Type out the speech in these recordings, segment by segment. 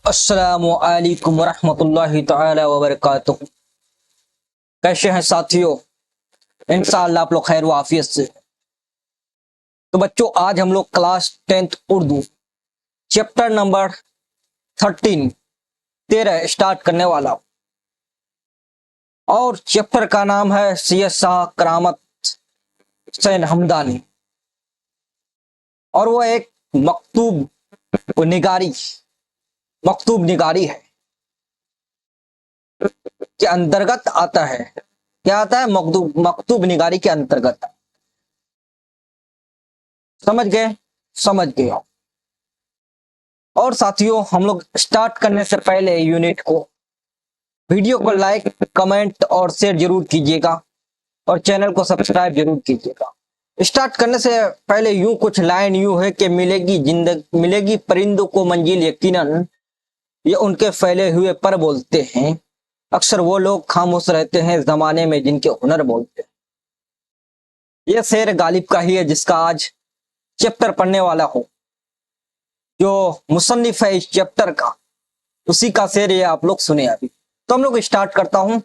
अस्सलामुअलैकुम वरहमतुल्लाहि तआला वबरकातुहू। कैसे हैं साथियों? इंशाअल्लाह आप लोग खैर व आफियत से। तो बच्चों, आज हम लोग class 10th Urdu chapter number 13 start करने वाला हूं। और चैप्टर का नाम है सैयद शाह करामत हुसैन हमदानी। और वो एक मकतूब निगारी है के अंतर्गत आता है। क्या आता है? मकतूब निगारी के अंतर्गत। समझ गए हो? और साथियों, हम लोग स्टार्ट करने से पहले यूनिट को वीडियो को लाइक, कमेंट और शेयर जरूर कीजिएगा और चैनल को सब्सक्राइब जरूर कीजिएगा। स्टार्ट करने से पहले कुछ लाइन है कि मिलेगी परिंदों को मंजिल यकीनन, ये उनके फैले हुए पर बोलते हैं। अक्सर वो लोग खामोश रहते हैं जमाने में जिनके हुनर बोलते हैं। यह शेर गालिब का ही है जिसका आज चैप्टर पढ़ने वाला हूं। जो मुसन्निफ है इस चैप्टर का, उसी का शेर ये आप लोग सुने अभी। तो हम लोग स्टार्ट करता हूं।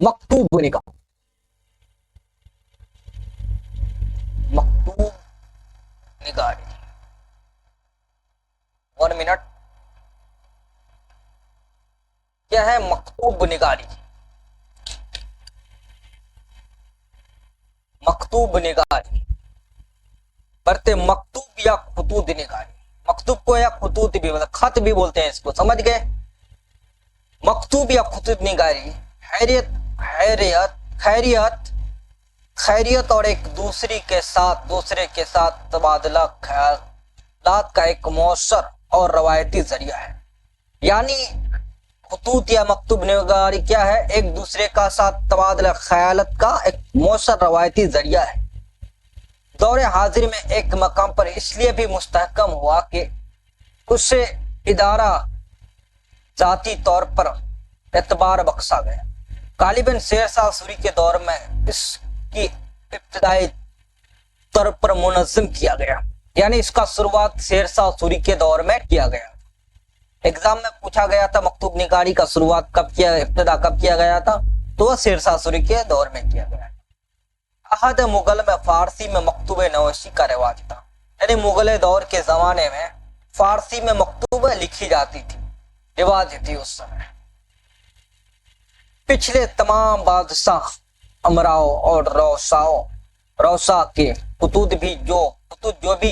मकतूब निगारी। मकतूब निगारी। 1 मिनट। क्या है मकतूब निगारी? मकतूब निगारी पढ़ते मकतूब या खुतूत निगारी। मकतूब को या खुतूत भी मतलब खत भी बोलते हैं इसको, समझ गए? मकतूब या खुतूत निगारी खैरियत और एक दूसरे के साथ तबादला ख्यालात का एक मौसर और रवायती जरिया है। यानी खुतूत या मकतूब निगारी क्या है? एक दूसरे का साथ तबादला ख्यालात का एक मौसर रवायती जरिया है। दौरे हाजिर में एक मकाम पर इसलिए भी मुस्तहकम हुआ कि उससे इदारा जाती तौर पर एतबार बख्शा गया। गालिबन शेरशाह सूरी के दौर में इसकी इब्तिदाई तौर पर मुनज़्ज़म किया गया। यानी इसका शुरुआत शेरशाह सूरी के दौर में किया गया। एग्जाम में पूछा गया था मकतूब निगारी का शुरुआत इब्तिदा कब किया गया था? तो वह शेरशाह सूरी के दौर में किया गया। अहद मुगल में फारसी में मकतूब नवशी का रिवाज था। यानी मुगल दौर के जमाने में फारसी में मकतूबें लिखी जाती थी, रिवाज थी उस समय। पिछले तमाम बादशाह अमराओ और रौसा के खुतूत जो भी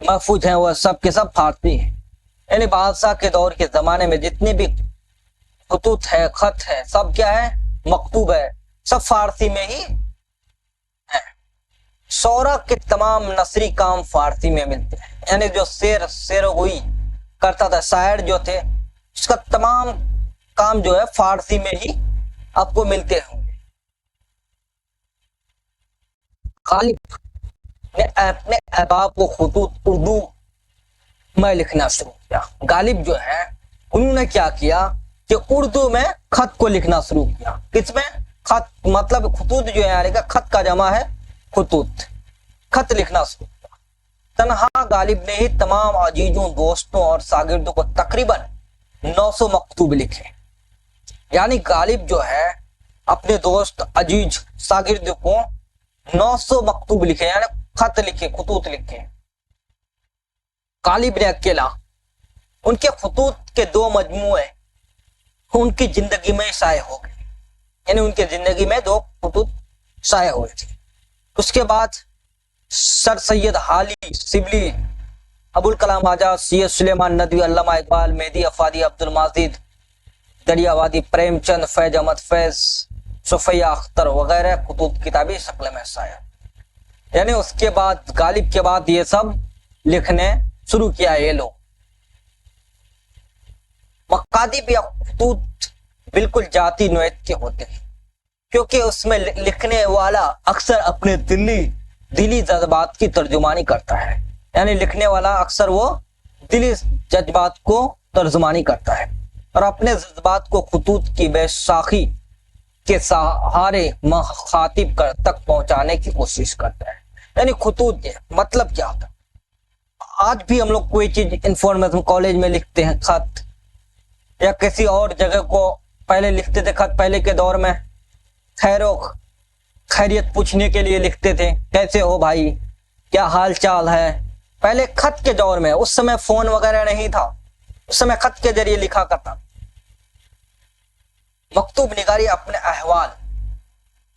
महफूज हैं वह सब के सब फारसी हैं। यानी बादशाह के दौर के जमाने में जितने भी खुतूत है, खत है, सब क्या है? मकतूब है, सब फारसी में ही है। शौरा के तमाम नसरी काम फारसी में मिलते हैं। यानी जो शेरगोई करता था, शायर जो थे, उसका तमाम काम जो है फारसी में ही आपको मिलते होंगे। गालिब ने अपने अहबाब को खुतूत उर्दू में लिखना शुरू किया। गालिब जो है उन्होंने क्या किया कि उर्दू में खत को लिखना शुरू किया। किसमें? खत मतलब खुतूत जो है, खत का जमा है खुतूत। खत लिखना शुरू किया। तन्हा गालिब ने ही तमाम अजीजों, दोस्तों और शागिर्दों को तकरीबन 900 मकतूब लिखे। यानी गालिब जो है अपने दोस्त, अजीज, शागिर्द को 900 मकतूब लिखे, यानी खत लिखे, खुतूत लिखे। गालिब ने अकेला। उनके खुतूत के 2 मजमूए उनकी जिंदगी में शाये हो गए। यानी उनके जिंदगी में 2 खुतूत शाये हुए थे। उसके बाद सर सैयद हाली सिबली, अबुल कलाम आजाद, सैयद सुलेमान नदवी, अल्लामा इकबाल, मेहदी अफादी, अब्दुल माजिद दरियावादी, प्रेमचंद, फैज अहमद फैज, सुफैया अख्तर वगैरह खुतूत किताबी शक्ल में शाया। यानी उसके बाद गालिब के बाद ये सब लिखने शुरू किया ये लोग। मकादिब या खुतूत बिल्कुल जाती नौयत के होते हैं, क्योंकि उसमें लिखने वाला अक्सर अपने दिली जज्बात की तर्जुमानी करता है। यानी लिखने वाला अक्सर वो दिली जज्बात को तर्जुमानी करता है और अपने जज्बात को खुतूत की बैसाखी के सहारे मुखातिब तक पहुंचाने की कोशिश करता है। यानी खुतूत मतलब क्या होता है? आज भी हम लोग कोई चीज इंफॉर्मेशन कॉलेज में लिखते हैं खत, या किसी और जगह को पहले लिखते थे खत, पहले के दौर में खैरो खैरियत पूछने के लिए लिखते थे, कैसे हो भाई, क्या हाल चाल है। पहले खत के दौर में, उस समय फोन वगैरह नहीं था, उस समय खत के जरिए लिखा करता। मकतूब निगारी अपने अहवाल,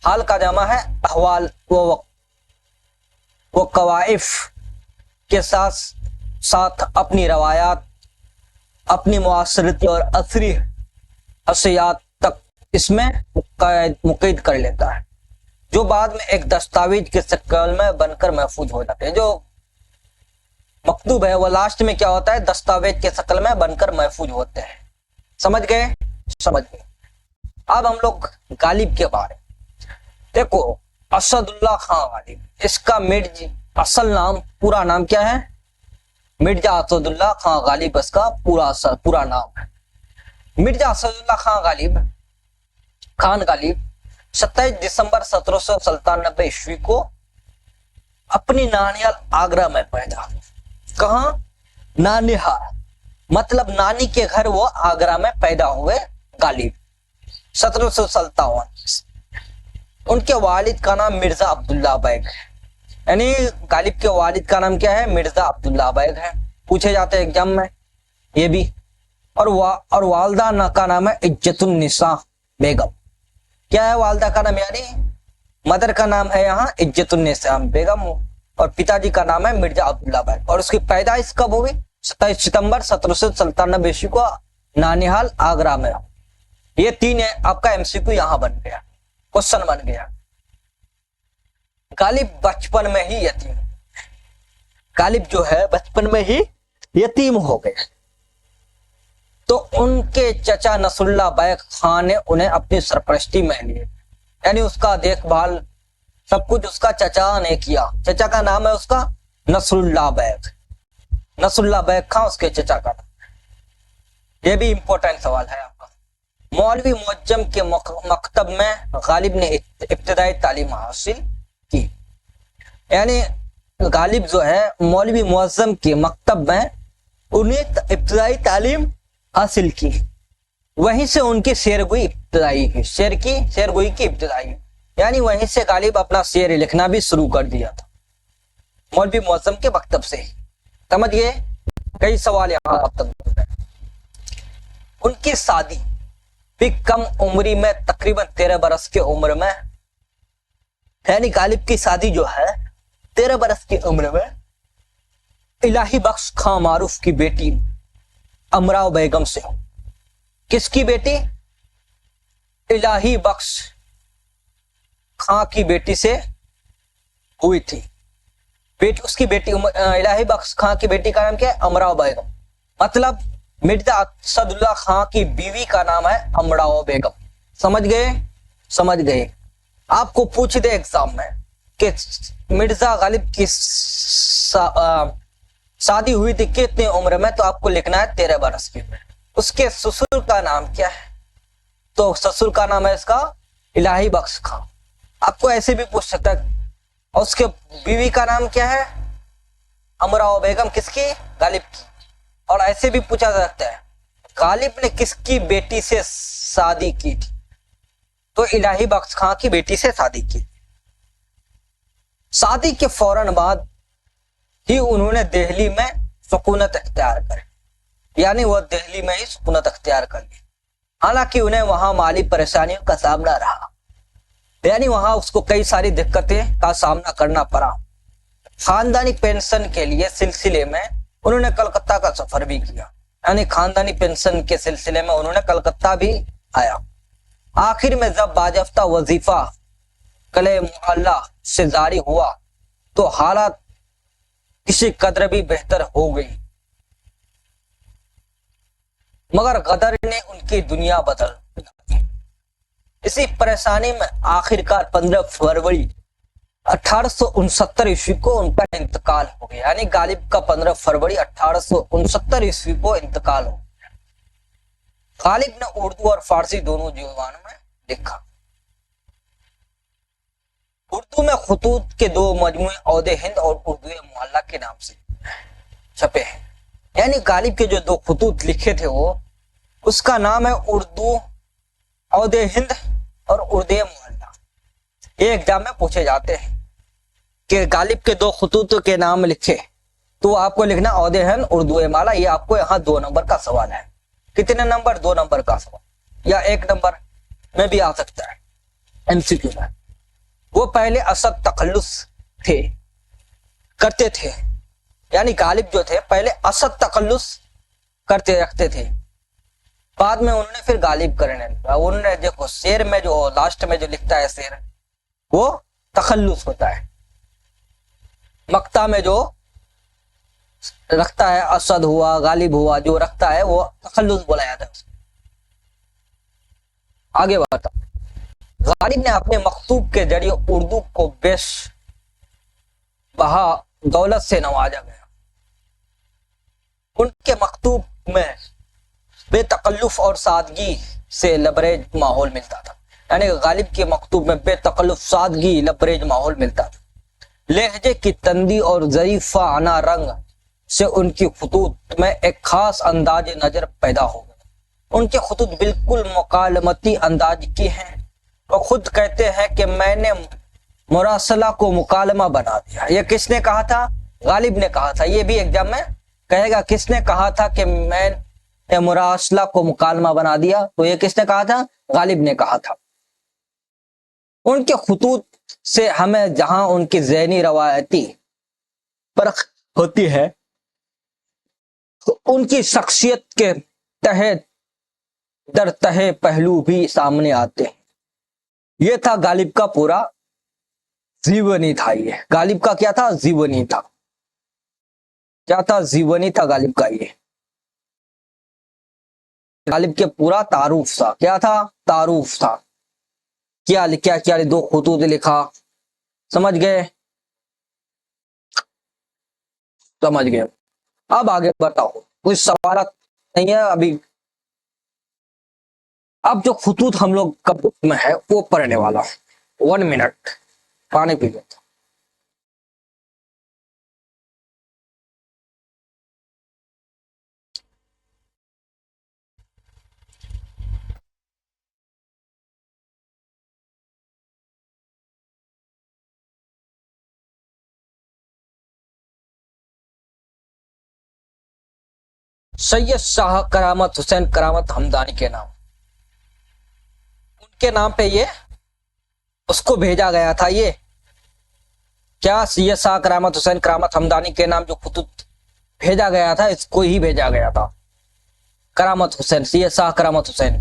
हाल का जमा है अहवाल, वो कवाइफ के साथ साथ अपनी रवायात, अपनी मुआसरती और असरी हसियात तक इसमें मुक़य्यद कर लेता है, जो बाद में एक दस्तावेज के शक्ल में बनकर महफूज हो जाते हैं। जो मकतूब है वो लास्ट में क्या होता है, दस्तावेज के शक्ल में बनकर महफूज होते हैं। समझ गए? समझ गए। अब हम लोग गालिब के बारे में देखो, असदुल्ला खां गालिब, इसका असल नाम, पूरा नाम क्या है, मिर्जा असदुल्ला खां गालिब इसका पूरा नाम है। मिर्जा असदुल्ला खान गालिब 27 दिसंबर 1797 ईस्वी को अपनी नानियाल आगरा में पैदा हुए। कहाँ? नानिहाल, मतलब नानी के घर वो आगरा में पैदा हुए गालिब 1757। उनके वालिद का नाम मिर्जा अब्दुल्ला बैग है, यानी गालिब के वालिद का नाम क्या है, मिर्जा अब्दुल्ला बैग है, पूछे जाते हैं एग्जाम में ये भी। और वालदा का नाम है इज्जतुन्निसा बेगम। क्या है वालदा का नाम, यानी मदर का नाम है यहाँ इज्जतुन्निसा बेगम, और पिताजी का नाम है मिर्जा अब्दुल्ला बैग। और उसकी पैदाइश कब हुई? 27 सितंबर 1797 ईस्वी को नानिहाल आगरा में। ये 3 है, आपका एमसीक्यू यहाँ बन गया, क्वेश्चन बन गया। गालिब बचपन में ही यतीम, गालिब जो है बचपन में ही यतीम हो गए, तो उनके चचा नसरुल्लाह बैग खान ने उन्हें अपनी सरपरस्ती में लिए, यानी उसका देखभाल सब कुछ उसका चचा ने किया। चचा का नाम है उसका नसरुल्लाह बैग, नसरुल्लाह बैग खान उसके चचा का नाम। ये भी इंपॉर्टेंट सवाल है आपका। मौलवी मुअज्जम के मकतब में गालिब ने इब्तिदाई तालीम हासिल की, यानी गालिब जो है मौलवी मुअज्जम के मकतब में उन्हें इब्तिदाई तालीम हासिल की, वहीं से उनकी शेरगोई इब्तिदाई की, शेरगोई की इब्तिदाई, यानी वहीं से गालिब अपना शेर लिखना भी शुरू कर दिया था मौलवी मुअज्जम के मकतब से। समझ गए? कई सवाल यहाँ अब तक। उनकी शादी भी कम उम्री में, तकरीबन 13 बरस की उम्र में, यानी गालिब की शादी जो है 13 बरस की उम्र में इलाही बख्श खां मारूफ की बेटी अमराव बेगम से हो। किसकी बेटी? इलाही बख्श खां की बेटी से हुई थी। उसकी बेटी इलाही बख्श खां की बेटी का नाम क्या है? अमराव बेगम, मतलब मिर्जा असदुल्ला खां की बीवी का नाम है अमराव बेगम। समझ गए? समझ गए। आपको पूछ दे एग्जाम में कि मिर्जा गालिब की शादी हुई थी कितनी उम्र में, तो आपको लिखना है 13 बरस की। उसके ससुर का नाम क्या है? तो ससुर का नाम है इसका इलाही बख्श खां। आपको ऐसे भी पूछ सकता है। और उसके बीवी का नाम क्या है? अमराव बेगम, किसकी? गालिब की। और ऐसे भी पूछा जा सकता है गालिब ने किसकी बेटी से शादी की थी? तो इलाही बख्श खां की बेटी से शादी की। शादी के फौरन बाद ही उन्होंने दिल्ली में सुकूनत अख्तियार करी, यानी वह दिल्ली में ही सुकूनत अख्तियार कर ली। हालांकि उन्हें वहां माली परेशानियों का सामना रहा, यानी वहां उसको कई सारी दिक्कतें का सामना करना पड़ा। खानदानी पेंशन के लिए सिलसिले में उन्होंने कलकत्ता का सफर भी किया, यानी खानदानी पेंशन के सिलसिले में उन्होंने कलकत्ता भी आया। आखिर में जब बाजफ्ता वजीफा कले मुअल्ला से जारी हुआ तो हालात किसी कदर भी बेहतर हो गई, मगर गदर ने उनकी दुनिया बदल दी। इसी परेशानी में आखिरकार 15 फरवरी 1869 ईस्वी को उनका इंतकाल हो गया, यानी गालिब का 15 फरवरी 1869 ईस्वी को इंतकाल हो गया। गालिब ने उर्दू और फारसी दोनों जुबानों में लिखा। उर्दू में खुतूत के 2 मजमूए औदे हिंद और उर्दू मुअल्ला के नाम से, छपे हैं। यानी गालिब के जो 2 खुतूत लिखे थे वो, उसका नाम है उर्दू औदे हिंद और उर्दे मोहल्ला। ये एग्जाम में पूछे जाते हैं कि गालिब के 2 खुतूत के नाम लिखे, तो आपको लिखना औदे हिंद उर्दू माला। ये आपको यहाँ 2 नंबर का सवाल है। कितने नंबर? 2 नंबर का सवाल, या 1 नंबर में भी आ सकता है एमसीक्यू में। वो पहले असद तखल्लुस थे, करते थे, यानी गालिब जो थे पहले असद तखल्लुस करते रखते थे, बाद में उन्होंने फिर गालिब करने लगा। उन्होंने देखो शेर में जो लास्ट में जो लिखता है शेर, वो तखल्लुस होता है। मक्ता में जो रखता है असद हुआ, गालिब हुआ, जो रखता है वो तखल्लुस बोला जाता है उसको। आगे बढ़ता, गालिब ने अपने मकतूब के जरिए उर्दू को बेशबहा दौलत से नवाजा गया। उनके मकतूब में बेतकल्लुफ और सादगी से लबरेज माहौल मिलता था। यानी गालिब के मकतूब में बेतकल्लुफ, सादगी, लबरेज माहौल मिलता था। लहजे की तंदी और ज़रीफ़ा आना रंग से उनकी खुतूत में एक खास अंदाज नजर पैदा हो गया। उनके खुतूत बिल्कुल मुकालमती अंदाज की हैं। वो खुद कहते हैं कि मैंने मुरासला को मुकालमा बना दिया। ये किसने कहा था? गालिब ने कहा था। ये भी एग्जाम में कहेगा किसने कहा था कि मैंने मुरासला को मुकालमा बना दिया, तो ये किसने कहा था? गालिब ने कहा था। उनके खुतूत से हमें जहां उनकी ज़हनी रवायती परख होती है, तो उनकी शख्सियत के तहे दर तहे पहलू भी सामने आते हैं। ये था गालिब का पूरा जीवनी था। ये गालिब का क्या था? जीवनी था। क्या था? जीवनी था गालिब का। ये गालिब के पूरा तारुफ था। क्या था? तारुफ था। क्या लिखा? क्या 2 खुतूत लिखा। समझ गए? समझ गए। अब आगे बताओ, कुछ सवाल नहीं है अभी। अब जो खुतूत हम लोग का बुक में है वो पढ़ने वाला। 1 मिनट पानी पी लेता। सैयद शाह करामत हुसैन करामत हमदानी के नाम, उनके नाम पे ये उसको भेजा गया था। ये क्या? सैयद शाह करामत हुसैन करामत हमदानी के नाम जो खुतूत भेजा गया था, इसको ही भेजा गया था। करामत हुसैन, सैयद शाह करामत हुसैन।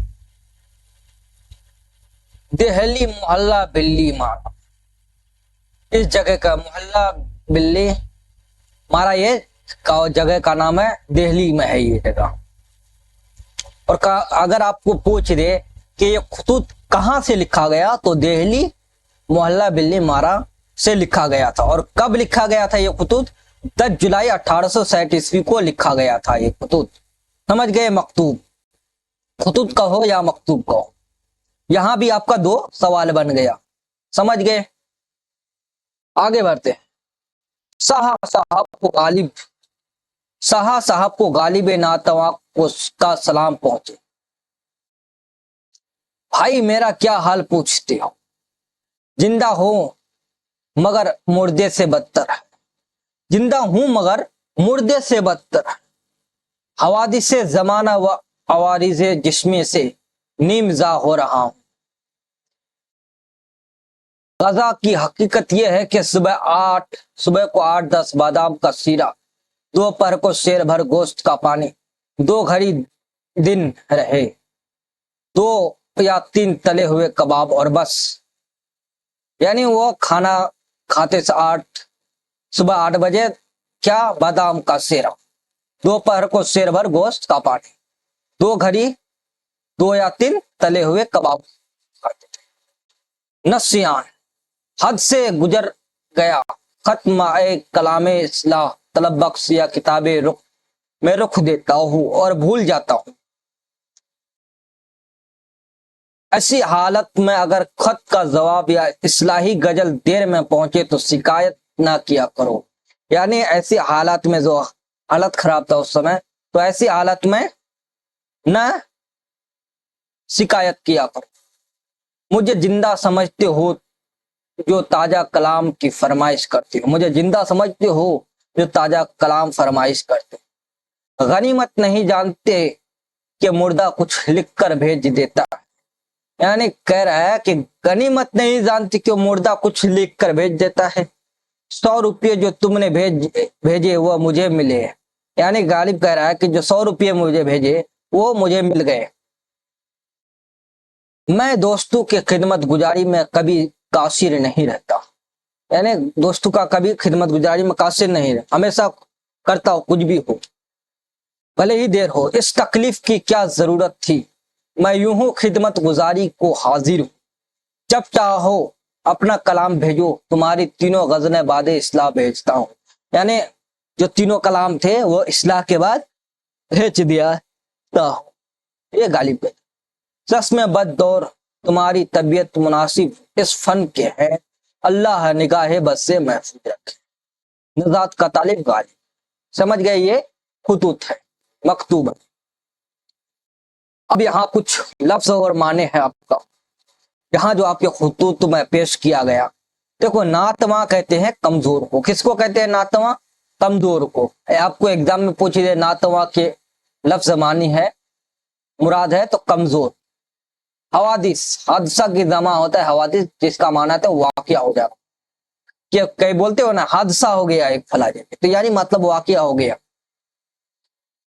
देहली मोहल्ला बिल्ली मारा, इस जगह का मोहल्ला बिल्ली मारा, ये जगह का नाम है, दिल्ली में है ये जगह। और अगर आपको पूछ दे कि ये खुतूत कहां से लिखा गया, तो दिल्ली मोहल्ला बिल्ली मारा से लिखा गया था। और कब लिखा गया था ये खुतूत? 10 जुलाई 1860 ईस्वी को लिखा गया था ये खुतूत। समझ गए? मकतूब, खुतूत कहो या मकतूब कहो। यहां भी आपका 2 सवाल बन गया। समझ गए? आगे बढ़ते। शाह साहब को गालिब नातवा को का सलाम पहुंचे। भाई मेरा क्या हाल पूछते हो, जिंदा हो मगर मुर्दे से बदतर है। जिंदा हूं मगर मुर्दे से बदतर है। हवादिसे जमाना व अवारिज़े जिस्मे से नीमजा हो रहा हूं। गजा की हकीकत यह है कि सुबह को 8-10 बादाम का सीरा, दोपहर को शेर भर गोश्त का पानी, 2 घड़ी दिन रहे, 2 या 3 तले हुए कबाब और बस। यानी वो खाना खाते से सुबह 8 बजे क्या? बादाम का सेरा, दोपहर को शेर भर गोश्त का पानी, 2 घड़ी 2 या 3 तले हुए कबाब खाते थे। नस्यान हद से गुजर गया, खत्म आए कलामे इस्लाह, तलब बख्श या किताबे रुख मैं रुख देता हूं और भूल जाता हूं। ऐसी हालत में अगर खत का जवाब या इस्लाही गजल देर में पहुंचे तो शिकायत ना किया करो। यानी ऐसी हालत में जो हालत खराब था उस समय। तो ऐसी हालत में न शिकायत किया करो। मुझे जिंदा समझते हो जो ताजा कलाम की फरमाइश करते हो, मुझे जिंदा समझते हो जो ताजा कलाम फरमाइश करते हो। गनीमत नहीं जानते कि मुर्दा कुछ लिख कर भेज देता है। यानी कह रहा है कि गनीमत नहीं जानती कि मुर्दा कुछ लिख कर भेज देता है। 100 रुपये जो तुमने भेजे वो मुझे मिले। यानी गालिब कह रहा है कि जो 100 रुपये मुझे भेजे वो मुझे मिल गए। मैं दोस्तों की खिदमत गुजारी में कभी कासिर नहीं रहता। यानी दोस्तों का कभी खिदमत गुजारी में कासिर नहीं रहता, हमेशा करता हो कुछ भी हो, भले ही देर हो। इस तकलीफ की क्या जरूरत थी, मैं यूं हूं खिदमत गुजारी को हाजिर हूं। जब चाहो अपना कलाम भेजो, तुम्हारी तीनों गजलें बादे इस्लाह भेजता हूं। यानी जो तीनों कलाम थे वो इस्लाह के बाद भेज दिया था। ये गालिब है। सच में बद दौर तुम्हारी तबीयत मुनासिब इस फन के है, अल्लाह निगाहे बद से महफूज रखे। नजात का तालिब गालिब। समझ गए, ये खुतूत है, मकतूब है। अब यहाँ कुछ लफ्ज और माने हैं आपका, यहाँ जो आपके खुतूत में पेश किया गया। देखो, नातवा कहते हैं कमजोर को। किसको कहते हैं नातवा? कमजोर को। आपको एग्जाम में पूछ दे नातवा के लफ्ज मानी है, मुराद है तो कमजोर। हवादिस, हादसा की जमा होता है हवादिस, जिसका माना था वाकया हो जाएगा। क्या कई बोलते हो ना, हादसा हो गया एक फला जगह, तो यानी मतलब वाकया हो गया।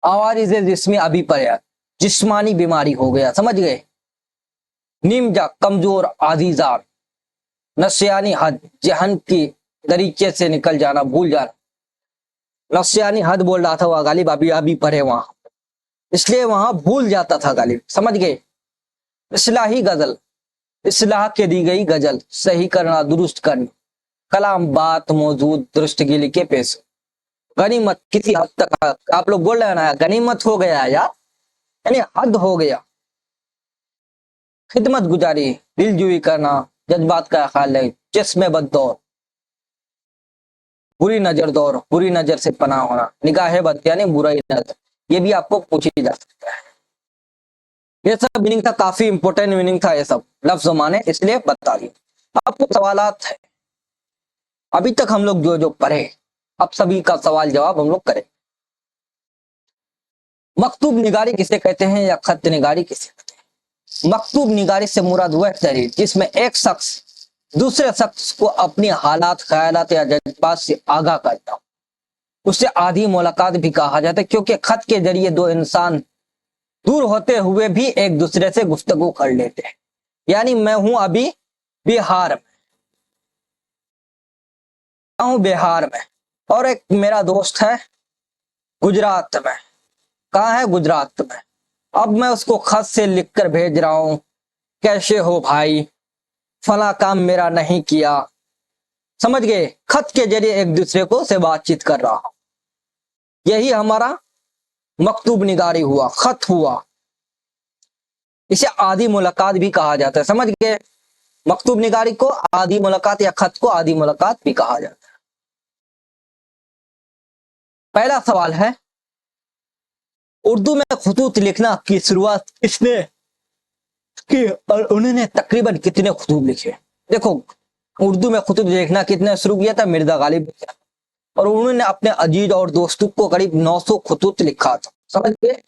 आवारिज जिसमें अभी पर जिस्मानी बीमारी हो गया, समझ गए। निमजा कमजोर, आजीजार, नस्यानी हद, जहन की दरीचे से निकल जाना, भूल जाना। नस्यानी हद बोल रहा था वह गालिब, अभी अभी पढ़े वहां, इसलिए वहां भूल जाता था गालिब, समझ गए। इस्लाही गजल, इस्लाह के दी गई गजल, सही करना, दुरुस्त करना, कलाम बात मौजूद दुरुस्त गिली के पेश। गनीमत किसी हद तक, आप लोग बोल रहे हैं ना गनीमत हो गया यार, यानी हद हो गया। खिदमत गुजारी, दिलजुई करना, जज्बात का ख्याल है, जिस्म बददौर, बुरी नजर दौर, बुरी नजर से पनाह होना, निगाह बद यानी बुराई नजर। ये भी आपको पूछी जा सकता है। ये सब मीनिंग था, काफी इंपोर्टेंट मीनिंग था ये सब लफ्ज माने, इसलिए बता दिया। आपको सवालात है अभी तक हम लोग जो जो पढ़े, अब सभी का सवाल जवाब हम लोग करें। मकतूब निगारी किसे कहते हैं या खत निगारी किसे कहते हैं? मकतूब निगारी से मुराद वह तहरीर जिसमें एक शख्स दूसरे शख्स को अपनी हालात, ख्यालात या जज्बात से आगाह करता हो, उससे आधी मुलाकात भी कहा जाता है, क्योंकि खत के जरिए दो इंसान दूर होते हुए भी एक दूसरे से गुफ्तगू कर लेते हैं। यानी मैं हूं अभी बिहार में, बिहार में, और एक मेरा दोस्त है गुजरात में। कहाँ है? गुजरात में। अब मैं उसको खत से लिखकर भेज रहा हूं, कैसे हो भाई, फला काम मेरा नहीं किया, समझ गए। खत के जरिए एक दूसरे को से बातचीत कर रहा हूं, यही हमारा मकतूब निगारी हुआ, खत हुआ। इसे आधी मुलाकात भी कहा जाता है, समझ गए। मकतूब निगारी को आधी मुलाकात या खत को आधी मुलाकात भी कहा जाता है। पहला सवाल है, उर्दू में खुतूत लिखना की शुरुआत किसने की और उन्होंने तकरीबन कितने खुतूत लिखे? देखो, उर्दू में खुतूत लिखना कितने शुरू किया था? मिर्जा गालिब ने, और उन्होंने अपने अजीज और दोस्तों को करीब 900 खुतूत लिखा था, समझ गए।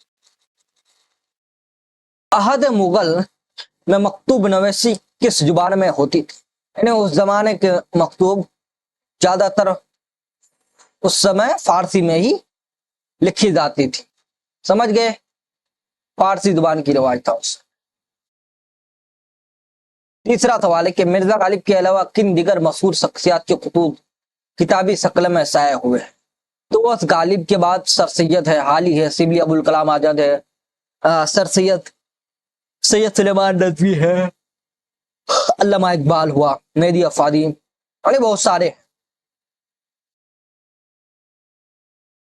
अहद मुगल में मकतूब नवेसी किस जुबान में होती थी? यानी उस जमाने के मकतूब ज्यादातर उस समय फारसी में ही लिखी जाती थी, समझ गए। फारसी जुबान की रिवाज था उस। तीसरा सवाल है कि मिर्जा गालिब के अलावा किन दिगर मशहूर शख्सियत के खुतूत किताबी शक्ल में शाया हुए हैं? तो उस गालिब के बाद सर सैयद है, हाली है, सिबली अबुल कलाम आजाद है, सर सैयद सैयद सुलेमान नदवी है, अल्लामा इकबाल हुआ, मेहदी अफादी, अरे बहुत सारे।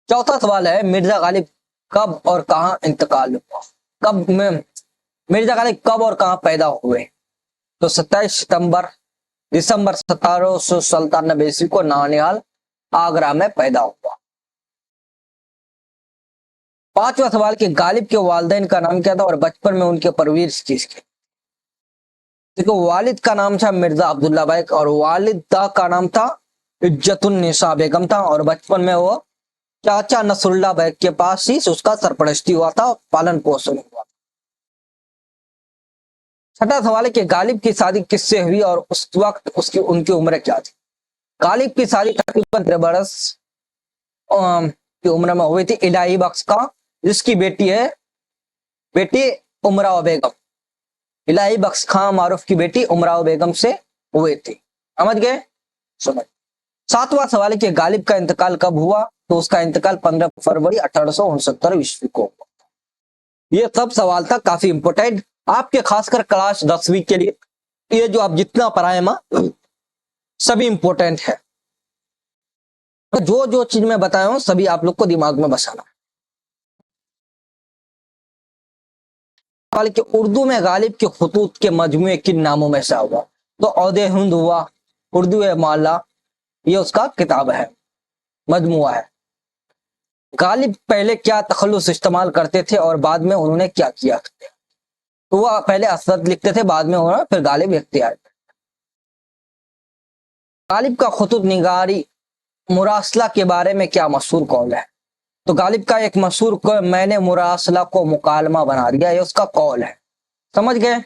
चौथा सवाल है, मिर्जा गालिब कब और कहां इंतकाल हुआ? कब में मिर्जा गालिब कब और कहां पैदा हुए? तो 27 सितंबर दिसंबर 1797 ईस्वी को नानिहाल आगरा में पैदा हुआ। पांचवा सवाल कि गालिब के वालिदैन का नाम क्या था और बचपन में उनके परवरिश किसकी। देखो, वालिद का नाम था मिर्जा अब्दुल्ला बैग और वालिदा का नाम था इज्जतुन्निसा बेगम था, और बचपन में वो चाचा नसरुल्ला बैग के पास ही उसका सरपरस्ती हुआ था, पालन पोषण हुआ। छठा सवाल है कि गालिब की शादी किससे हुई और उस वक्त उसकी उनकी उम्र क्या थी। गालिब की शादी तकरीबन 13 बरस की उम्र में हुई थी इलाही बख्श का, जिसकी बेटी उमराव बेगम, इलाही बख्श खां मारूफ की बेटी उमराव बेगम से हुए थे। समझ गए? समझ। सातवां सवाल है कि गालिब का इंतकाल कब हुआ, तो उसका इंतकाल 15 फरवरी 1869 ईस्वी को हुआ। ये सब सवाल था काफी इंपोर्टेंट आपके, खासकर क्लास 10वीं के लिए। ये जो आप जितना पढ़ाए मां सभी इंपोर्टेंट है, तो जो जो चीज मैं बताया हूं सभी आप लोग को दिमाग में बसाना। कि उर्दू में गालिब के खुतूत के मजमुए किन नामों में से हुआ, तो औदे हिंद हुआ, उर्दू माला, ये उसका किताब है, मजमुआ है। गालिब पहले क्या तखल्लुस इस्तेमाल करते थे और बाद में उन्होंने क्या किया, तो वह पहले असद लिखते थे, बाद में उन्होंने फिर गालिब इख्तियार। गालिब का खुतूत निगारी मुरासला के बारे में क्या मशहूर कौल है, तो गालिब का एक मशहूर कौल, मैंने मुरासला को मुकालमा बना दिया, ये उसका कौल है। समझ गए?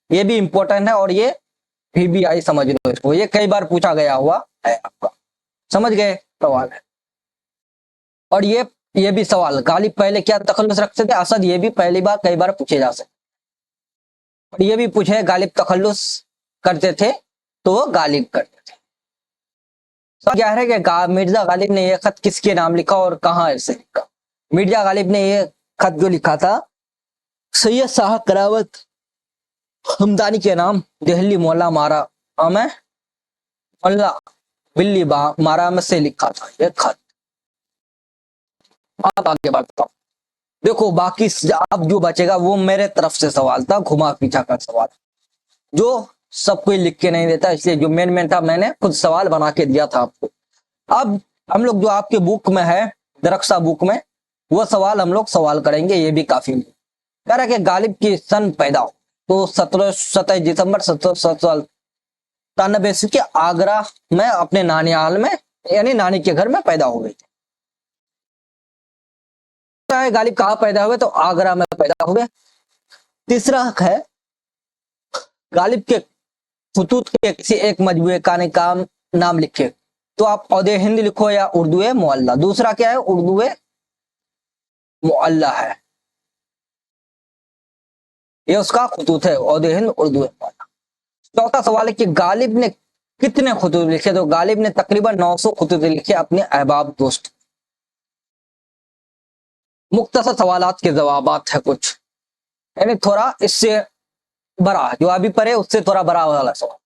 ये भी इंपॉर्टेंट है और ये VBI समझ लो इसको, ये कई बार पूछा गया हुआ है आपका। समझ गए? सवाल है। और ये भी सवाल, गालिब पहले क्या तखल्लुस रखते थे असद, ये भी पहली बार कई बार पूछे जा सकते। और ये भी पूछे गालिब तखल्लुस करते थे तो वो गालिब करते थे। क्या है कि मिर्जा गालिब ने यह खत किसके नाम लिखा और कहां से लिखा। मिर्जा गालिब ने यह खत जो लिखा था सैयद शाह करावत हमदानी के नाम, दिल्ली मोहल्ला मारा में मोहल्ला बिल्ली मारा में से लिखा था यह खत। आप आगे बढ़ता हूं, देखो बाकी अब जो बचेगा वो मेरे तरफ से सवाल था, घुमा पीछा का सवाल जो सब कोई लिख के नहीं देता, इसलिए जो मेन था मैंने खुद सवाल बना के दिया था आपको। अब हम लोग जो आपके बुक में है, दरख्सा बुक में, वो सवाल हम लोग सवाल करेंगे, ये भी काफी कह रहा कि गालिब की सन पैदा हो, तो 27 दिसंबर 1797 के आगरा में अपने नानियाल में यानी नानी के घर में पैदा हो गई थी। गालिब कहाँ पैदा हुए, तो आगरा में पैदा हुए। तीसरा है गालिब के खुतूत के किसी एक मजबूए का नाम लिखे, तो आप औदे हिंद लिखो या उर्दू मुअल्ला। दूसरा क्या है, उर्दू मुअल्ला है, ये उसका खुतूत है, औदे हिंद उर्दू मुअल्ला। चौथा सवाल है कि गालिब ने कितने खुतूत लिखे, तो गालिब ने तकरीबन 900 खुतूत लिखे अपने अहबाब दोस्त। मुख्तसर सवालात के जवाबात है कुछ, यानी थोड़ा इससे बड़ा, जो अभी पढ़े उससे थोड़ा बड़ा वाला सवाल।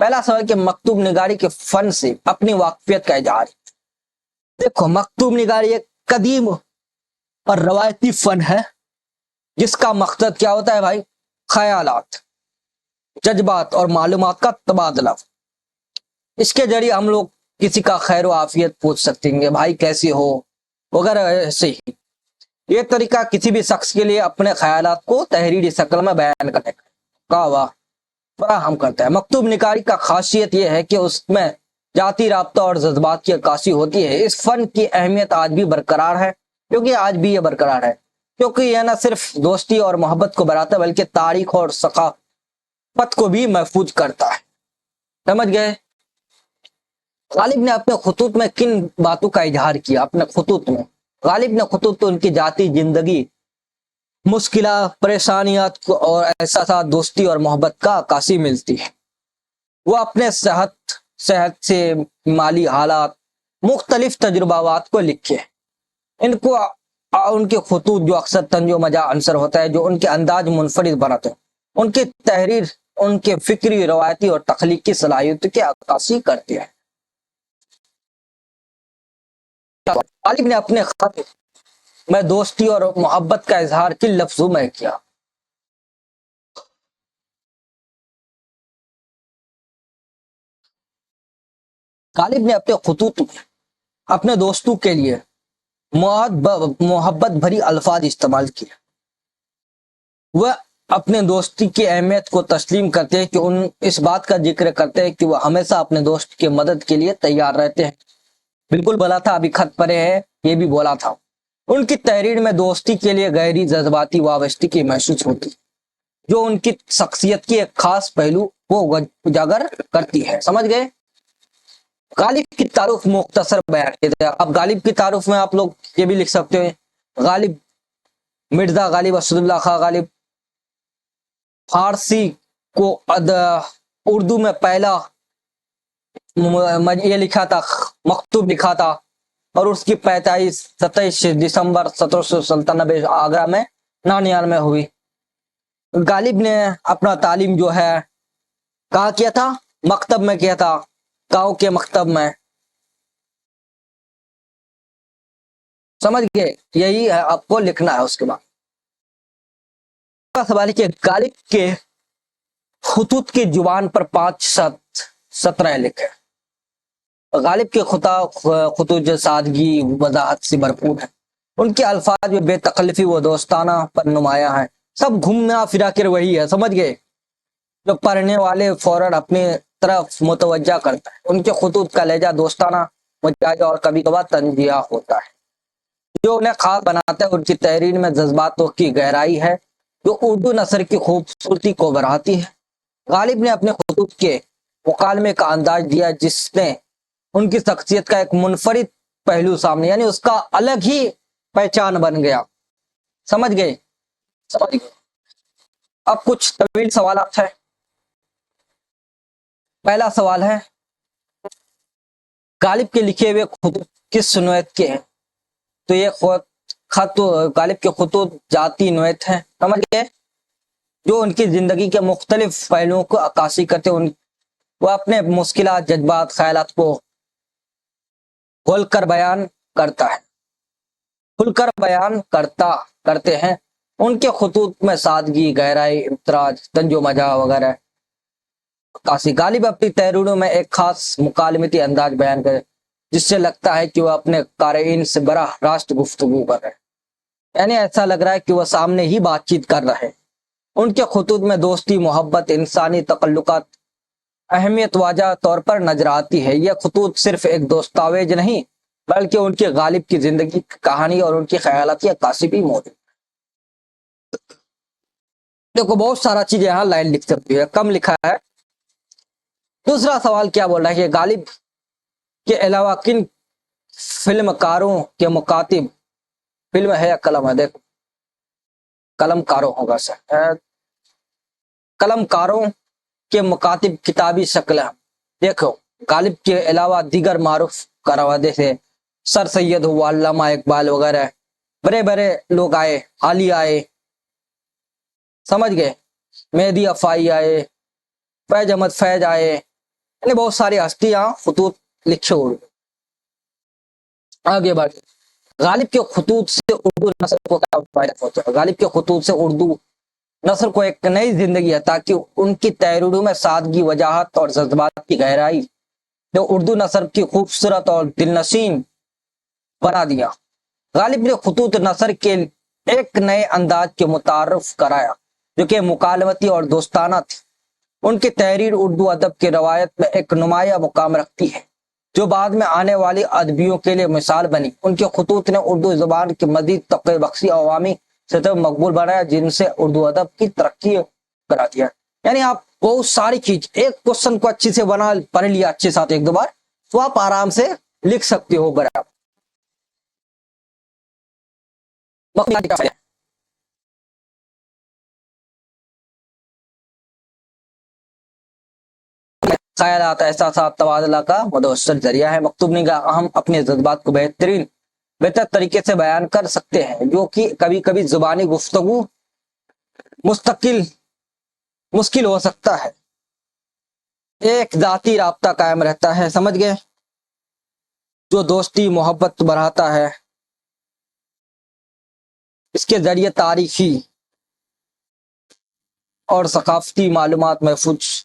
पहला सवाल कि मकतूब निगारी के फन से अपनी वाकफियत का इजहार। देखो, मकतूब निगारी एक कदीम और रवायती फन है जिसका मकसद क्या होता है भाई, ख्यालात, जज्बात और मालूमात का तबादला। इसके जरिए हम लोग किसी का खैर आफियत पूछ सकते हैं, भाई कैसे हो वगैरह। ऐसे ही ये तरीका किसी भी शख्स के लिए अपने ख्यालात को तहरीरी शक्ल में बयान करने का फराहम करता है। मकतूब निगारी का खासियत यह है कि उसमें जाती राब्ता और जज्बात की अक्कासी होती है। इस फन की अहमियत आज भी बरकरार है, क्योंकि आज भी ये बरकरार है, क्योंकि यह न सिर्फ दोस्ती और मोहब्बत को बढ़ाता है बल्कि तारीख और सकाफत को भी महफूज करता है। समझ गए? गालिब ने अपने खुतूत में किन बातों का इजहार किया। अपने खुतूत में गालिब ने खुतूत उनकी जाती जिंदगी, मुश्किल परेशानियात और एहसास, दोस्ती और मोहब्बत का अक्कासी मिलती है। वो अपने सेहत से माली हालात, मुख्तलिफ तजुर्बात को लिखे। इनको उनके खुतूत जो अक्सर तंजो मजा अंसर होता है, जो उनके अंदाज मुनफरिद बनाते हैं, उनकी तहरीर उनके फिक्री, रवायती और तख्लीकी सलाहियत की अक्कासी करती है। गालिब ने अपने खत में दोस्ती और मोहब्बत का इजहार किन लफ्जों में किया। गालिब ने अपने खुतूत में अपने दोस्तों के लिए मोहब्बत भरी अल्फाज इस्तेमाल किए। वह अपने दोस्ती की अहमियत को तस्लीम करते हैं कि उन इस बात का जिक्र करते हैं कि वह हमेशा अपने दोस्त की मदद के लिए तैयार रहते हैं। बिल्कुल बोला था, अभी खत पढ़े है, ये भी बोला था। उनकी तहरीर में दोस्ती के लिए गहरी जज्बाती वाबस्तगी महसूस होती, जो उनकी शख्सियत की एक खास पहलू को उजागर करती है। समझ गए? गालिब की तारुफ मुख्तसर बयान किया था। अब गालिब की तारुफ में आप लोग ये भी लिख सकते हो, गालिब मिर्जा गालिब असदुल्ला खां गालिब फारसी को उर्दू में पहला ये लिखा था, मकतूब लिखा था, और उसकी 27 दिसंबर 1797 आगरा में नानियाल में हुई। गालिब ने अपना तालीम जो है कहाँ किया था? मकतब में किया था, गांव के मकतब में। समझ गए? यही है, आपको लिखना है। उसके बाद सवाल है कि गालिब के खुतूत की जुबान पर 5 सत्रह लिखे। गालिब के खुतूत जो सादगी वजाहत से भरपूर है, उनके अल्फाज में बेतकल्लफी व दोस्ताना पर नुमाया है। सब घूमना फिरा कर वही है। समझ गए? जो पढ़ने वाले फौरन अपनी तरफ मुतवज्जा करता है। उनके खुतूत का लहजा दोस्ताना, मजाज और कभी कभार तंजिया होता है। जो उन्हें खास बनाता है उनकी तहरीर में जज्बातों की गहराई है, जो उर्दू नसर की खूबसूरती को बढ़ाती है। गालिब ने अपने खुतूत के मुकालमे का अंदाज दिया, जिसने उनकी शख्सियत का एक मुनफरिद पहलू सामने, यानी उसका अलग ही पहचान बन गया। समझ गए? समझ गए। अब कुछ तवील सवाल है। पहला सवाल है, गालिब के लिखे हुए खुतूत किस नौयत के हैं? तो ये खत गालिब के खुतूत जाती नौयत है। समझ गए? जो उनकी जिंदगी के मुख्तलिफ पहलुओं को अक्कासी करते, वह अपने मुश्किलात, जज्बात, ख्यालात को खोलकर बयान करता है, खुलकर बयान करते हैं। उनके खुतूत में सादगी, गहराई, इम्तराज, तंजो मजा वगैरह काशी। गालिब अपनी तहरीरों में एक खास मुकालमती अंदाज बयान करे, जिससे लगता है कि वह अपने क़ारीन से बराह रास्त गुफ्तगू कर रहे हैं, यानी ऐसा लग रहा है कि वह सामने ही बातचीत कर रहे हैं। उनके खुतूत में दोस्ती, मोहब्बत, इंसानी तकल्लुकात अहमियत वाज़ह तौर पर नजर आती है। यह खुतूत सिर्फ एक दस्तावेज नहीं, बल्कि उनके गालिब की जिंदगी की कहानी और उनकी ख्यालात की अक्कासी भी मौजूद। देखो, बहुत सारा चीज यहाँ लाइन लिख सकती है, कम लिखा है। दूसरा सवाल क्या बोल रहा है कि गालिब के अलावा किन फिल्मकारों के मुकातिब, फिल्म है या कलम है? देखो, कलमकारों होगा सर, कलमकारों के मुकातिब किताबी शक्ल है। देखो, गालिब के अलावा दीगर मारूफ करावादे से सर सैयद हुआ, अल्लामा इकबाल वगैरह बड़े बड़े लोग आए, आली आए। समझ गए? मेहदी अफाई आए, फैज अहमद फैज आए, यानी बहुत सारी हस्तियां खुतूत लिखे हुए। आगे बढ़, गालिब के खुतूत से उर्दू नस्ल को क्या फायदा होता है? गालिब के खुतूत से उर्दू नस्ल को एक नई जिंदगी है, ताकि उनकी तहरीरों में सादगी, वजाहत और जज्बात की गहराई ने उर्दू नस्ल की खूबसूरत और दिलनशीन बना दिया। गालिब ने खुतूत नसर के एक नए अंदाज के मुतारफ कराया, जो कि मुकालमती और दोस्ताना थी। उनकी तहरीर उर्दू अदब की रवायत में एक नुमाया मुकाम रखती है, जो बाद में आने वाली अदबियों के लिए मिसाल बनी। उनके खुतूत ने उर्दू जुबान की मजीद तक़वी बख्शी, अवामी सतह मकबूल बनाया, जिनसे उर्दू अदब की तरक्की करा दिया। यानी आप बहुत सारी चीज, एक क्वेश्चन को अच्छे से बना पढ़ लिया अच्छे साथ एक दो बार, तो आप आराम से लिख सकते हो बराबर। ख्यालात, एहसासात, तबादला का मुदव्वर जरिया है। मकतूब निगाह हम अपने जज्बात को बेहतर तरीके से बयान कर सकते हैं, जो कि कभी कभी जुबानी गुफ्तगू मुश्किल हो सकता है। एक जाती राब्ता कायम रहता है, समझ गए, जो दोस्ती मोहब्बत बढ़ाता है। इसके जरिए तारीखी और सकाफती मालूमात महफूज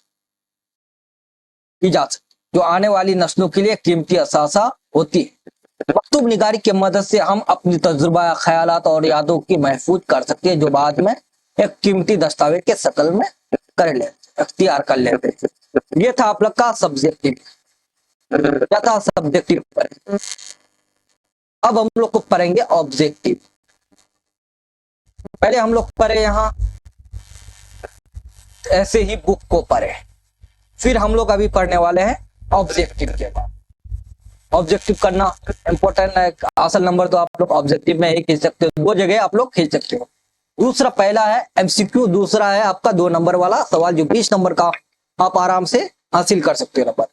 की जा सकती, जो आने वाली नस्लों के लिए कीमती असासा होती है। मकतूब निगारी की मदद से हम अपनी तजुर्बा, ख्यालात और यादों की महफूज कर सकते हैं, जो बाद में एक कीमती दस्तावेज के शक्ल में कर ले अख्तियार कर लेते हैं। ये था आप लोग का सब्जेक्टिव, क्या था सब्जेक्टिव पर। अब हम लोग को पढ़ेंगे ऑब्जेक्टिव। पहले हम लोग पढ़े यहाँ ऐसे ही बुक को पढ़े, फिर हम लोग अभी पढ़ने वाले हैं ऑब्जेक्टिव के बाद। ऑब्जेक्टिव करना इंपॉर्टेंट है। असल नंबर तो आप लोग ऑब्जेक्टिव में एक खींच सकते हो, दो जगह आप लोग खींच सकते हो। दूसरा, पहला है एमसीक्यू, दूसरा है आपका 2 नंबर वाला सवाल जो 20 नंबर का आप आराम से हासिल कर सकते हो। नंबर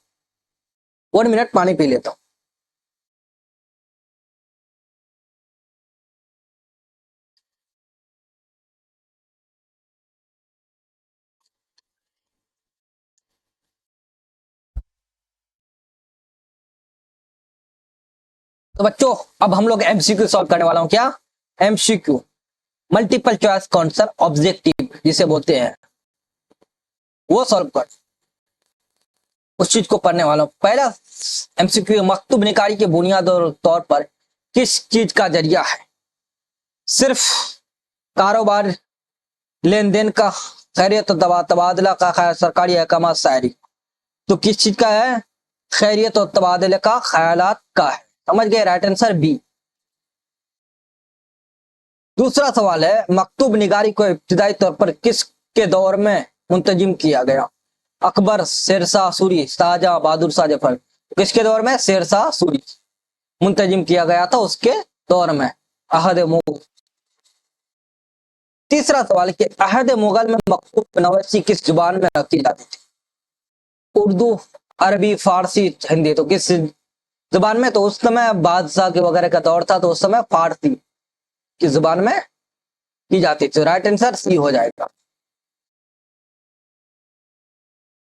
1 मिनट पानी पी लेता हूं। तो बच्चों अब हम लोग एमसीक्यू सॉल्व करने वाला हूं। क्या? MCQ, multiple choice answer objective जिसे बोलते हैं, वो सॉल्व कर, उस चीज को पढ़ने वाला हूं। पहला एमसीक्यू, मकतूब निगारी के बुनियाद और तौर पर किस चीज का जरिया है? सिर्फ कारोबार, लेन देन का, खैरियत और तबादला का, सरकारी अहकाम, शायरी। तो किस चीज का है? खैरियत और तबादले का, ख्यालात का है। समझ गए? Right answer B. दूसरा सवाल है, मकतूब निगारी को इब्तिदाई तौर पर किसके दौर में मुंतजिम किया गया? अकबर, शेरशाह सूरी, शाहजहां, बहादुर शाह जफर। किसके दौर में? शेरशाह सूरी मुंतजिम किया गया था उसके दौर में, अहद मुगल। तीसरा सवाल कि अहद मुगल में मकतूब नवसी किस जुबान में रखी जाती थी? उर्दू, अरबी, फारसी, हिंदी। तो किस जुबान में? तो उस समय बादशाह के वगैरह का दौर था, तो उस समय फारसी की जुबान में की जाती थी। राइट आंसर सी हो जाएगा।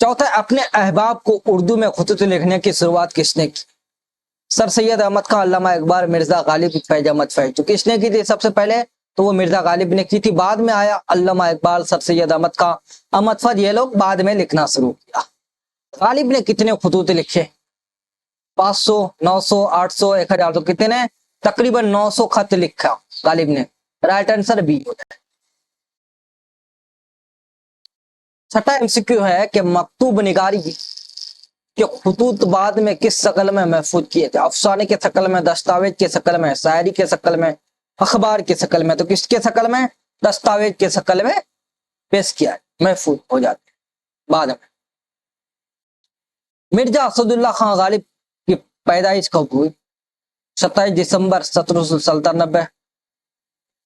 चौथा, अपने अहबाब को उर्दू में खुतूत लिखने की शुरुआत किसने की? सर सैयद अहमद खान, अल्लामा इकबाल, मिर्जा गालिब, फैज अहमद फैज। तो किसने की थी सबसे पहले? तो वो मिर्जा गालिब ने की थी। बाद में आया अल्लामा इकबाल, सर सैयद अहमद खान, अहमद फैज, ये लोग बाद में लिखना शुरू किया। गालिब ने कितने खुतूत लिखे? 500, 900, 800, 1000। तो कितने? तकरीबन 900 खत लिखा गालिब ने। राइट आंसर बी हो जाए। छठा एमसीक्यू है कि मकतूब निगारी के खुतूत बाद में किस शक्ल में महफूज किए थे? अफसाने के शक्ल में, दस्तावेज के शक्ल में, शायरी के शक्ल में, अखबार के शक्ल में। तो किसके शक्ल में? दस्तावेज के शक्ल में पेश किया, महफूज हो जाते बाद में। मिर्जा असदुल्ला खान गालिब की पैदाइश कब हुई? 27 दिसंबर 1797,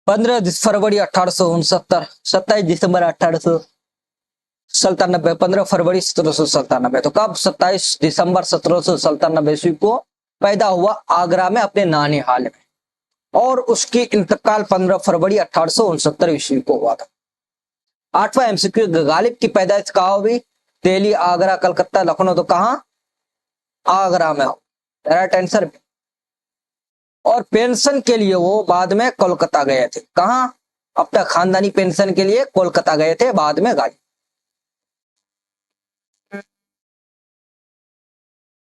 15 फरवरी 1869, 27 दिसंबर 1897, 15 फरवरी 1797। तो कब? 27 दिसंबर 1797 ईस्वी को पैदा हुआ आगरा में अपने नानी हाल में, और उसकी इंतकाल 15 फरवरी 1869 ईस्वी को हुआ था। आठवां एमसीक्यू, गालिब की पैदाइश कहाँ हुई? दिल्ली, आगरा, कलकत्ता, लखनऊ। तो कहाँ? आगरा में। Right answer. और पेंशन के लिए वो बाद में कोलकाता गए थे। कहाँ? अपना खानदानी पेंशन के लिए कोलकाता गए थे बाद में गालिब।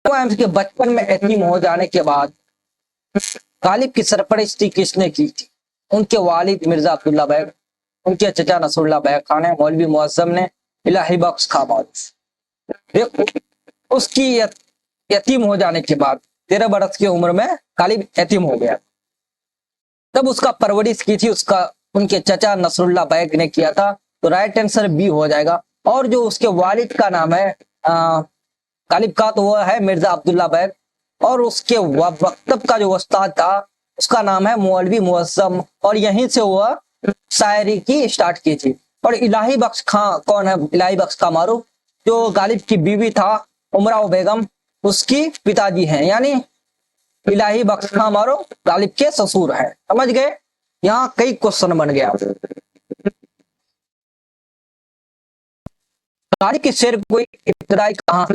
के बचपन में यतीम हो जाने के बाद गालिब की सरपरस्ती किसने की थी? उनके वालिद मिर्जा अब्दुल्ला बैग, उनके चचा नसरुल्लाह बैग खान, मौलवी मुअज्जम ने, इलाही बख्श खां मौलवी। उसकी यतीम हो जाने के बाद 13 बरस की उम्र में गालिब यतीम हो गया। तब उसका परवरिश की थी उनके चचा नसरुल्लाह बैग ने किया था। तो राइट आंसर बी हो जाएगा। और जो उसके वालिद का नाम है गालिब का, तो वो है मिर्जा अब्दुल्ला बैग। और उसके वक्तब का जो उस्ताद था उसका नाम है मौलवी मुअज्जम, और यहीं से वह शायरी की स्टार्ट की थी। और इलाही बख्श खां कौन है? इलाही बख्श खां मारूफ, जो गालिब की बीवी था उमराव बेगम, उसकी पिताजी हैं, यानी इलाही बख्श खां मारूफ गालिब के ससुर है। समझ गए? यहाँ कई क्वेश्चन बन गया। गालिब की शेर कोई इब्तिदाई कहाँ?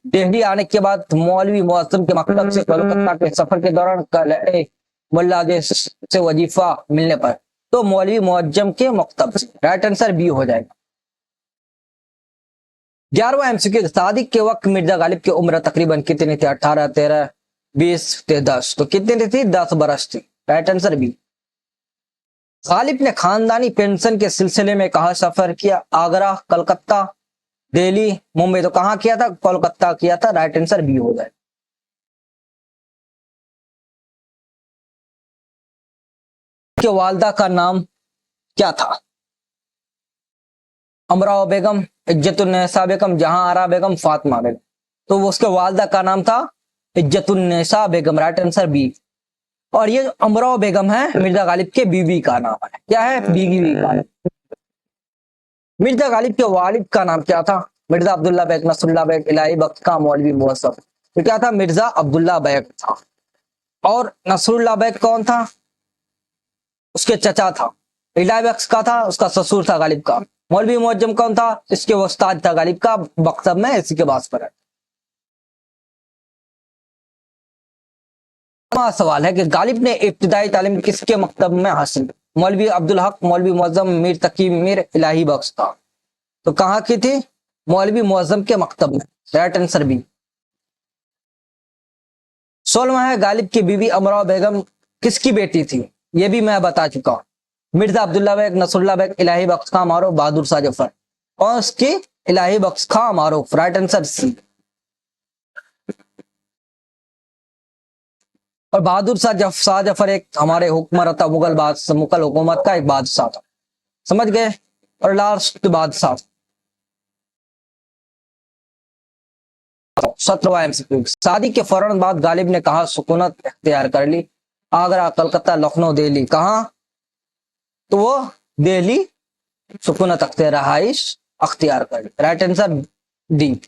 दिल्ली आने के बाद मौलवी मुअज्जम के मकतब से कोलकाता के सफर के दौरान बांग्लादेश से वजीफा मिलने पर। तो मौलवी मुअज्जम के मकतब से। राइट आंसर बी हो जाएगा। 11वां एमसीक्यू, शादी के वक्त मिर्जा गालिब की उम्र तकरीबन कितनी थी? 18, 13, 20 थे 10, तो कितनी थी? 10 बरस थी। Right answer B. गालिब ने खानदानी पेंशन के सिलसिले में कहाँ सफर किया? आगरा, कलकत्ता, दिल्ली, मुंबई। तो कहाँ किया था? कोलकाता किया था। राइट आंसर बी हो जाए। के वालदा का नाम क्या था? अमराव बेगम, इज्जतुन्नेसा बेगम, जहां आरा बेगम, फातिमा बेगम। तो वो उसके वालदा का नाम था Izzatunnisa Begum. Right answer B. और ये अमराव बेगम है मिर्जा गालिब के बीवी का नाम है। क्या है? बीवी का। मिर्जा गालिब के वालिद का नाम क्या था? मिर्जा अब्दुल्ला बेग, नसरुल्ला बेग, इलाही बख्श खां, मौलवी मुअज्जम। तो क्या था? मिर्जा अब्दुल्ला बेग था। और नसरुल्ला बेग कौन था? उसके चचा था। इलाही बख्श का था, उसका ससुर था गालिब का। मौलवी मुअज्जम कौन था? इसके उस्ताद था गालिब का, मकतब में इसी के पास पर है। सवाल है कि गालिब ने इब्तिदाई तालीम किसके मकतब में हासिल? मौलवी अब्दुल हक, मौलवी मुअज्जम, मीर तकी मीर, इलाही बख्श था। तो कहाँ की थी? मौलवी मुअज्जम के मकतब में। Right answer B. 16वां है, गालिब की बीवी अमराव बेगम किसकी बेटी थी? यह भी मैं बता चुका हूं। मिर्जा अब्दुल्ला बेग, नसरुल्ला बेग, इलाही बख्श खां मारूफ, बहादुर शाह जफर। और उसकी इलाही बख्श खां मारूफ। Right answer C. और बहादुर शाह जफर एक हमारे हुक्मरान था, मुगल हुकूमत का एक बादशाह था। समझ गए? और लास्ट बादशाह 17वां एमसीक्यू। शादी के फौरन बाद गालिब ने कहा सुकूनत इख्तियार कर ली? आगरा, कलकत्ता, लखनऊ, दिल्ली। कहा? तो वो दिल्ली सुकूनत रहाइश अख्तियार कर ली। Right answer D.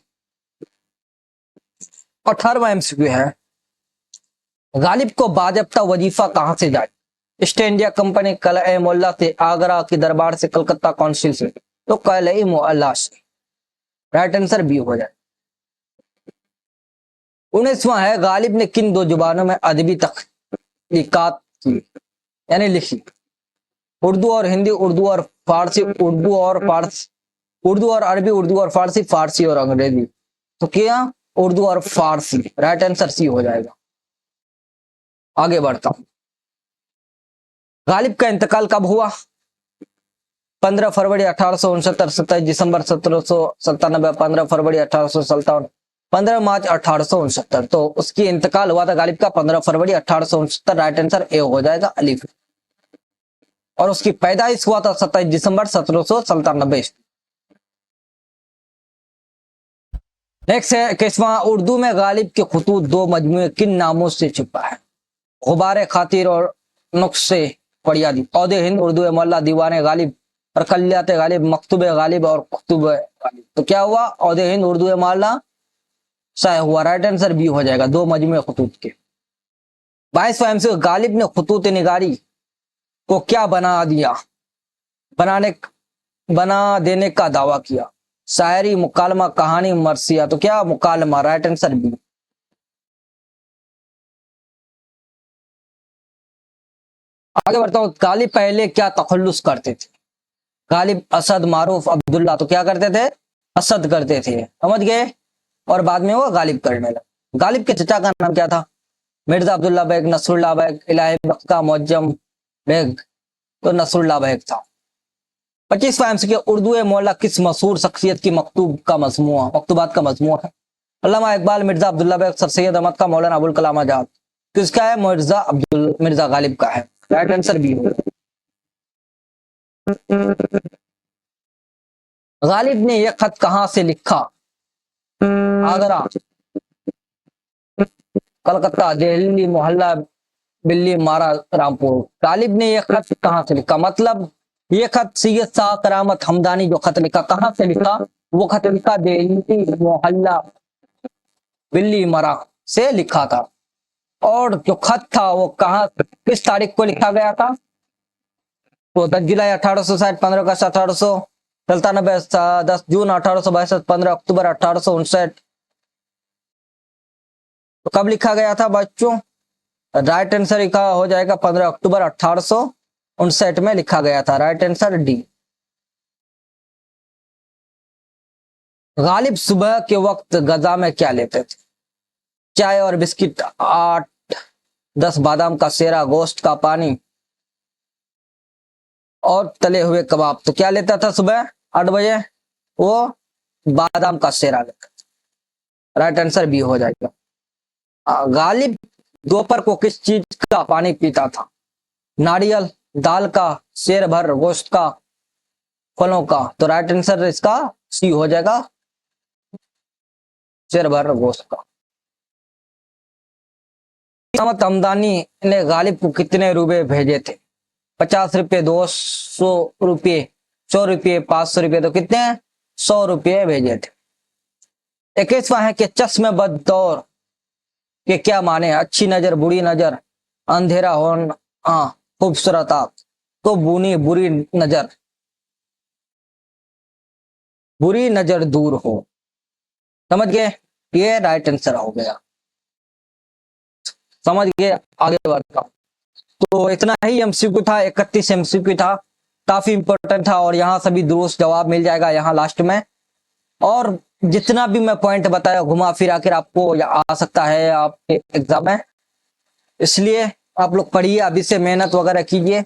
18वां एमसीक्यू है, गालिब को बाजफ्ता वजीफा कहां से जाए? ईस्ट इंडिया कंपनी, कलह मोहल्ला से, आगरा की दरबार से, कलकत्ता काउंसिल से। तो कलह मोहल्ला से। राइट आंसर बी हो जाए। 19वां है, गालिब ने किन दो जुबानों में अदबी तख्लीकात की यानी लिखी? उर्दू और हिंदी, उर्दू और फारसी, उर्दू और अरबी, उर्दू और फारसी, फारसी और अंग्रेजी। तो क्या? उर्दू और फारसी। राइट आंसर सी हो जाएगा। आगे बढ़ता हूं। गालिब का इंतकाल कब हुआ? 15 फरवरी 1869, 27 दिसंबर 1797, 15 फरवरी 1857, 15 मार्च 1869। तो उसकी इंतकाल हुआ था गालिब का 15 फरवरी 1869। राइट आंसर ए हो जाएगा, अलीफ। और उसकी पैदाइश हुआ था 27 दिसंबर 1797। नेक्स्ट है 21वां, उर्दू में गालिब के खुतूत दो मजमूए किन नामों से छुपा है? गुबारे खातिर और नुक्शे फरियादी। औदे हिंद, उर्दू मोहल्ला, दीवाने गालिब और कलियात गालिब, मकतूब गालिब और कुतुब गालिब। तो क्या हुआ? औदे हिंद, उर्दू मोहल्ला शायद हुआ। राइट आंसर बी हो जाएगा, दो मजमूए खुतूत के। 22वां एमसीक्यू, गालिब ने खुतूत निगारी को क्या बना देने का दावा किया? शायरी, मुकालमा, कहानी, मरसिया। तो क्या? मुकालमा। Right answer B. आगे बढ़ता हूं। गालिब पहले क्या तखल्लुस करते थे? गालिब असद, मारूफ, अब्दुल्ला। तो क्या करते थे? असद करते थे। समझ गए? और बाद में वो गालिब करने लगे। गालिब के चचा का नाम क्या था? मिर्जा अब्दुल्ला बेग, नसरुल्ला बेग, इलाही बख्श मुअज्जम बेग। तो नसरुल्ला बेग था। 25वां एमसीक्यू, उर्दू मौला किस मशहूर शख्सियत की मकतूबात का मजमुआ है? अल्लामा इकबाल, मिर्जा अब्दुल्ला बेग, सर सैयद अहमद का, मौलाना अबुल कलाम आजाद। किसका है? मिर्जा गालिब का है। Right answer B. गालिब ने यह खत कहां से लिखा? आगरा, कलकत्ता, दिल्ली, मोहल्ला, बिल्ली मारा, रामपुर। गालिब ने यह खत कहां से लिखा? मतलब ये खत सैयद शाह करामत हमदानी जो खत लिखा, कहां से लिखा? वो खत लिखा दिल्ली, मोहल्ला, बिल्ली मरा से लिखा था। और जो खत था वो कहा, किस तारीख को लिखा गया था? तो 10 जुलाई 1860, 15 अगस्त 1897, 10 जून 1862, 15 अक्टूबर 1859। तो कब लिखा गया था बच्चों? राइट आंसर लिखा हो जाएगा 15 अक्टूबर 1859 में लिखा गया था। Right answer D. गालिब सुबह के वक्त गजा में क्या लेते थे? चाय और बिस्किट 8-10 बादाम का सेरा, गोश्त का पानी और तले हुए कबाब। तो क्या लेता था सुबह 8 बजे? वो बादाम का सेरा लेता था। राइट आंसर बी हो जाएगा। गालिब दोपहर को किस चीज का पानी पीता था? नारियल, दाल का, शेर भर गोश्त का, फलों का। तो राइट आंसर इसका सी हो जाएगा, शेर भर गोश्त का। अहमद हमदानी ने गालिब को कितने रुपए भेजे थे? 50 रुपये, 200 रुपये, 100 रुपये, 500 रुपये। तो कितने? 100 रुपये भेजे थे। 21वां है कि चश्मे बद दौर के क्या माने? अच्छी नजर, बुरी नजर, अंधेरा होना, खूबसूरत आंख। तो बुरी नजर, बुरी नजर दूर हो। समझ गए? ये राइट आंसर हो गया। समझ गए? आगे बढ़ता हूं। तो इतना ही एमसीक्यू था, 31 एमसीक्यू था, काफी इंपॉर्टेंट था और यहाँ सभी दुरुस्त जवाब मिल जाएगा यहाँ लास्ट में। और जितना भी मैं पॉइंट बताया घुमा फिरा कर आपको आ सकता है आपके एग्जाम में, इसलिए आप लोग पढ़िए, अभी से मेहनत वगैरह कीजिए,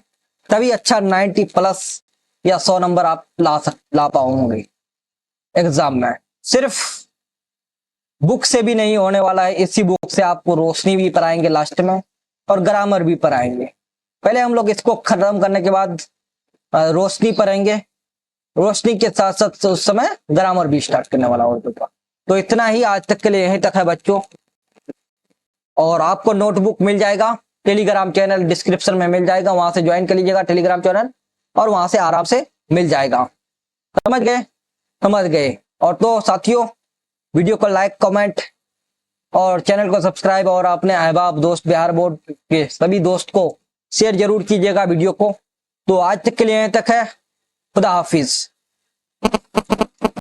तभी अच्छा 90 प्लस या 100 नंबर आप ला पाओगे एग्जाम में। सिर्फ बुक से भी नहीं होने वाला है, इसी बुक से आपको रोशनी भी पढ़ाएंगे लास्ट में और ग्रामर भी पढ़ाएंगे। पहले हम लोग इसको खत्म करने के बाद रोशनी पढ़ेंगे, रोशनी के साथ साथ उस समय ग्रामर भी स्टार्ट करने वाला होगा। तो इतना ही आज तक के लिए, यहीं तक है बच्चों। और आपको नोटबुक मिल जाएगा, टेलीग्राम चैनल डिस्क्रिप्शन में मिल जाएगा, वहां से ज्वाइन कर लीजिएगा टेलीग्राम चैनल और वहां से आराम से मिल जाएगा। समझ गए? समझ गए। और तो साथियों, वीडियो को लाइक, कमेंट और चैनल को सब्सक्राइब और अपने अहबाब दोस्त बिहार बोर्ड के सभी दोस्त को शेयर जरूर कीजिएगा वीडियो को। तो आज तक के लिए यहीं तक है। खुदा हाफिज।